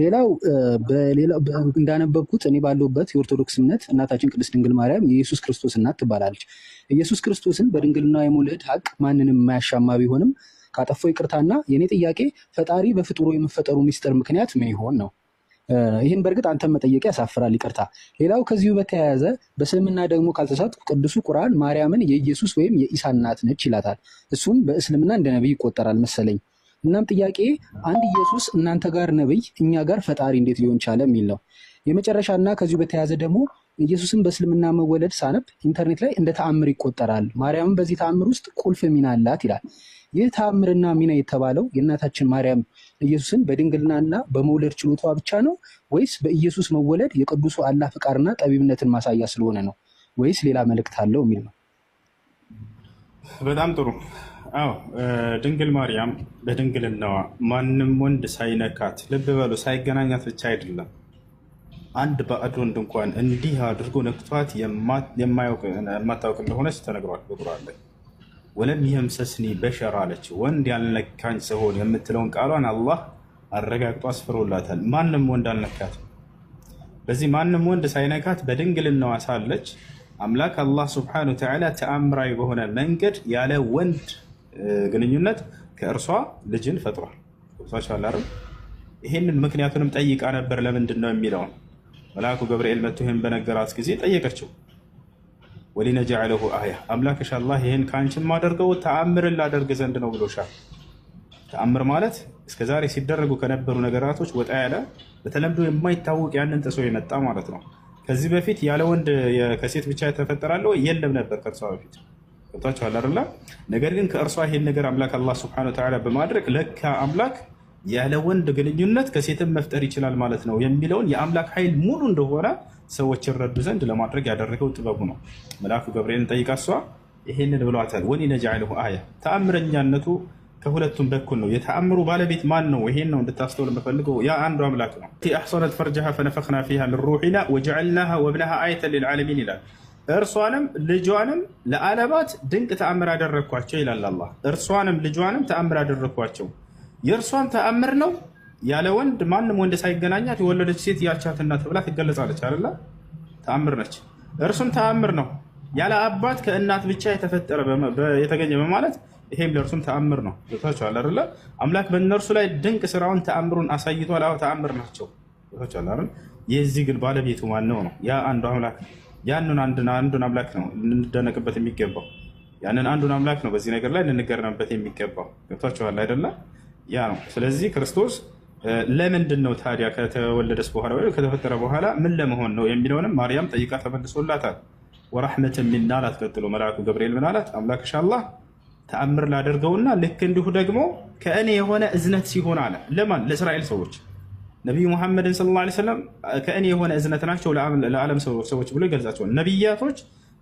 ሌላው እንዳነበብኩት እኔ ባለሁበት የኦርቶዶክስ እምነት እናታችን ቅድስት ድንግል ማርያም የኢየሱስ ክርስቶስ እናት ትባላለች። ኢየሱስ ክርስቶስን በድንግልና የመውለድ ሀቅ ማንንም የማያሻማ ቢሆንም ካጠፋው ይቅርታና የኔ ጥያቄ ፈጣሪ በፍጡሩ የመፈጠሩ ሚስጥር ምክንያት ምን ይሆን ነው። ይህን በእርግጥ አንተን መጠየቅ ያሳፍራል፣ ይቅርታ። ሌላው ከዚሁ በተያያዘ በእስልምና ደግሞ ካልተሳትኩ ቅዱሱ ቁርአን ማርያምን የኢየሱስ ወይም የኢሳ እናት ነች ይላታል። እሱም በእስልምና እንደ ነቢይ ይቆጠራል መሰለኝ። እናም ጥያቄ አንድ ኢየሱስ እናንተ ጋር ነብይ እኛ ጋር ፈጣሪ እንዴት ሊሆን ቻለ የሚል ነው። የመጨረሻና ከዚሁ በተያያዘ ደግሞ ኢየሱስን በእስልምና መወለድ ሳነብ ኢንተርኔት ላይ እንደ ተአምር ይቆጠራል፣ ማርያምን በዚህ ተአምር ውስጥ ቁልፍ ሚና አላት ይላል። ይህ ተአምርና ሚና የተባለው የእናታችን ማርያም ኢየሱስን በድንግልናና በመውለድ ችሎቷ ብቻ ነው ወይስ በኢየሱስ መወለድ የቅዱሱ አላህ ፍቃርና ጠቢብነትን ማሳያ ስለሆነ ነው ወይስ ሌላ መልእክት አለው የሚል ነው። በጣም ጥሩ። አዎ ድንግል ማርያም በድንግልናዋ ማንም ወንድ ሳይነካት፣ ልብ በሉ ሳይገናኛት ብቻ አይደለም፣ አንድ ባዕድ ወንድ እንኳን እንዲህ አድርጎ ነክቷት የማታውቅ እንደሆነች ተነግሯል በቁርአን ላይ። ወለም የምሰስኒ በሸር አለች፣ ወንድ ያልነካኝ ስሆን የምትለውን ቃሏን አላህ አረጋግጦ አስፍሮላታል። ማንም ወንድ አልነካትም። በዚህ ማንም ወንድ ሳይነካት በድንግልናዋ ሳለች አምላክ አላህ ሱብሓነሁ ወተዓላ ተአምራዊ በሆነ መንገድ ያለ ወንድ ግንኙነት ከእርሷ ልጅን ፈጥሯል። ይህንን ምክንያቱንም ጠይቃ ነበር። ለምንድን ነው የሚለውን መልአኩ ገብርኤል መጥቶ ይህን በነገራት ጊዜ ጠየቀችው። ወሊነጅዐለሁ አያ፣ አምላክሽ አላህ ይህን ከአንቺን ማደርገው ተአምርን ላደርግ ዘንድ ነው ብሎሻል። ተአምር ማለት እስከዛሬ ሲደረጉ ከነበሩ ነገራቶች ወጣ ያለ በተለምዶ የማይታወቅ ያንን ጥሶ የመጣ ማለት ነው። ከዚህ በፊት ያለ ወንድ ከሴት ብቻ የተፈጠራለው የለም ነበር ከእርሷ በፊት። ገብታችኋል አይደል? ነገር ግን ከእርሷ ይሄን ነገር አምላክ አላህ ሱብሓነሁ ወተዓላ በማድረግ ለካ አምላክ ያለ ወንድ ግንኙነት ከሴትም መፍጠር ይችላል ማለት ነው የሚለውን የአምላክ ኃይል ሙሉ እንደሆነ ሰዎች ይረዱ ዘንድ ለማድረግ ያደረገው ጥበቡ ነው። መልአኩ ገብርኤልን ጠይቃ እሷ ይሄንን ብሏታል። ወሊነጅዐለሁ አያ፣ ተአምረኛነቱ ከሁለቱም በኩል ነው። የተአምሩ ባለቤት ማን ነው? ይሄን ነው እንድታስተውል የምፈልገው። ያ አንዱ አምላክ ነው። አሕሰነት ፈርጀሃ ፈነፈኽና ፊሃ ሚን ሩሒና ወጀዐልናሃ ወብነሃ አየተን ሊልዓለሚን ይላል። እርሷንም ልጇንም ለዓለማት ድንቅ ተአምር አደረግኳቸው ይላል አላህ። እርሷንም ልጇንም ተአምር አደረግኳቸው። የእርሷም ተአምር ነው ያለ ወንድ ማንም ወንድ ሳይገናኛት የወለደች ሴት ያቻትና ተብላ ትገለጻለች አይደለ? ተአምር ነች። እርሱም ተአምር ነው ያለ አባት ከእናት ብቻ የተፈጠረ የተገኘ በማለት ይሄም ለእርሱም ተአምር ነው። ገብታችኋል አይደለ? አምላክ በእነርሱ ላይ ድንቅ ስራውን ተአምሩን አሳይቷል። አዎ ተአምር ናቸው። ገብታችኋል አይደል? የዚህ ግን ባለቤቱ ማን ነው? ያ አንዱ አምላክ ነው። ያንን አንዱን አምላክ ነው ልንደነቅበት የሚገባው። ያንን አንዱን አምላክ ነው በዚህ ነገር ላይ ልንገረምበት የሚገባው። ገብታችኋል አይደለ? ያ ነው። ስለዚህ ክርስቶስ ለምንድን ነው ታዲያ ከተወለደስ በኋላ ወይ ከተፈጠረ በኋላ ምን ለመሆን ነው የሚለውንም ማርያም ጠይቃ ተመልሶላታል። ወራህመተን ሚና አላት። ቀጥሎ መልአኩ ገብርኤል ምን አላት? አምላክሽ አላህ ተአምር ላደርገውና ልክ እንዲሁ ደግሞ ከእኔ የሆነ እዝነት ሲሆን አለ። ለማን? ለእስራኤል ሰዎች። ነቢዩ ሙሐመድን ሰለላሁ ዐለይሂ ወሰለም ከእኔ የሆነ እዝነት ናቸው ለዓለም ሰዎች ብሎ ይገልጻቸዋል። ነቢያቶች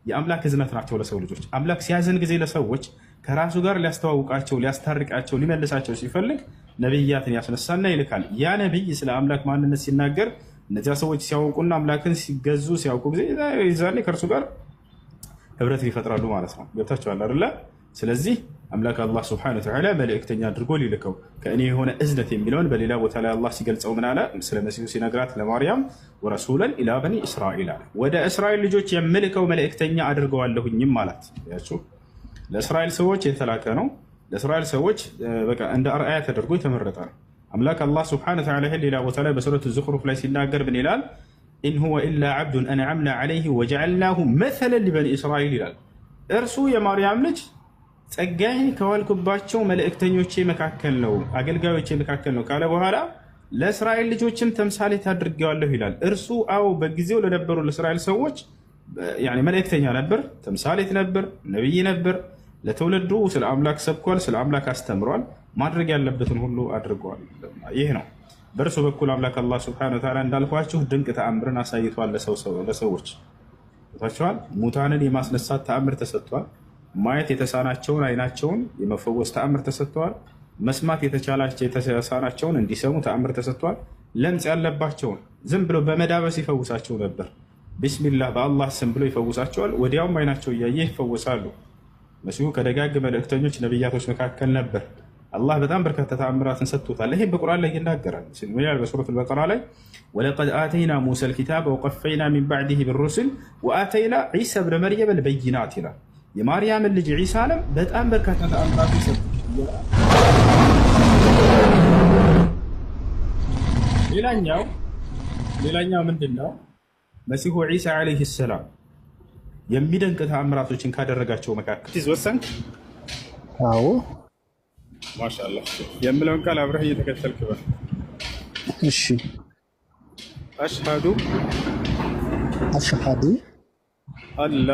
የአምላክ እዝነት ናቸው ለሰው ልጆች። አምላክ ሲያዝን ጊዜ ለሰዎች ከራሱ ጋር ሊያስተዋውቃቸው፣ ሊያስታርቃቸው፣ ሊመልሳቸው ሲፈልግ ነቢያትን ያስነሳና ይልካል። ያ ነቢይ ስለ አምላክ ማንነት ሲናገር እነዚያ ሰዎች ሲያውቁና አምላክን ሲገዙ ሲያውቁ ጊዜ ዛኔ ከእርሱ ጋር ህብረት ይፈጥራሉ ማለት ነው። ገብታችኋል አይደለ? ስለዚህ አምላክ አላህ ሱብሓነሁ ወተዓላ መልእክተኛ አድርጎ ሊልከው ከእኔ የሆነ እዝነት የሚለውን በሌላ ቦታ ላይ አላህ ሲገልጸው ምን አለ? ስለ መሲሁ ሲነግራት ለማርያም ወረሱለን ኢላ በኒ እስራኤል አለ። ወደ እስራኤል ልጆች የምልከው መልእክተኛ አድርገዋለሁኝም አላት። ያችሁ ለእስራኤል ሰዎች የተላከ ነው። ለእስራኤል ሰዎች በቃ እንደ አርአያ ተደርጎ የተመረጠ ነው። አምላክ አላህ ሱብሓነሁ ወተዓላ ሌላ ቦታ ላይ በሱረቱ ዙኽሩፍ ላይ ሲናገር ምን ይላል? ኢን ሁወ ኢላ ዐብዱን አንዐምና ዐለይሂ ወጀዐልናሁ መሰለን ሊበኒ እስራኤል ይላል። እርሱ የማርያም ልጅ ጸጋዬን ከዋልኩባቸው መልእክተኞቼ መካከል ነው፣ አገልጋዮቼ መካከል ነው ካለ በኋላ ለእስራኤል ልጆችም ተምሳሌት አድርጌዋለሁ ይላል። እርሱ አዎ በጊዜው ለነበሩ ለእስራኤል ሰዎች መልእክተኛ ነበር፣ ተምሳሌት ነበር፣ ነቢይ ነበር። ለትውልዱ ስለ አምላክ ሰብኳል፣ ስለ አምላክ አስተምሯል፣ ማድረግ ያለበትን ሁሉ አድርገዋል። ይህ ነው በእርሱ በኩል አምላክ አላህ ሱብሓነሁ ወተዓላ እንዳልኳችሁ ድንቅ ተአምርን አሳይቷል ለሰዎች። ታችኋል። ሙታንን የማስነሳት ተአምር ተሰጥቷል። ማየት የተሳናቸውን አይናቸውን የመፈወስ ተአምር ተሰጥተዋል። መስማት የተሳናቸውን እንዲሰሙ ተአምር ተሰጥቷል። ለምጽ ያለባቸውን ዝም ብሎ በመዳበስ ይፈውሳቸው ነበር። ቢስሚላህ በአላህ ስም ብሎ ይፈውሳቸዋል። ወዲያውም አይናቸው እያየ ይፈወሳሉ። መሲሁ ከደጋግ መልእክተኞች ነቢያቶች መካከል ነበር። አላህ በጣም በርካታ ተአምራትን ሰጥቶታል። ይሄ በቁርአን ላይ ይናገራል። በሱረቱል በቀራ ላይ ወለቀድ አተይና ሙሳ ልኪታበ ወቀፈይና ሚን ባዕድህ ብሩስል ወአተይና ዒሳ ብነ መርየም ልበይናት ይላል። የማርያምን ልጅ ዒሳንም በጣም በርካታ ተአምራትን ሰጥቶታል። ሌላኛው ምንድን ነው? መሲሁ ዒሳ ዓለይሂ ሰላም የሚደንቅ ተአምራቶችን ካደረጋቸው መካከል ወሰንክ? አዎ ማሻአላህ የምለውን ቃል አብረህ እየተከተልክ በል። እሺ አሽሃዱ አላ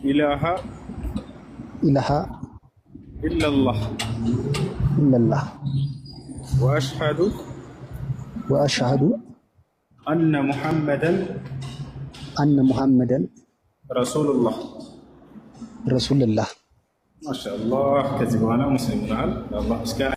ኢላሃ ኢለላህ ወአሽሃዱ አነ ሙሐመደን ረሱሉላህ። ማሻአላህ ከዚህ በኋላ ሙስሊም ሆነሃል።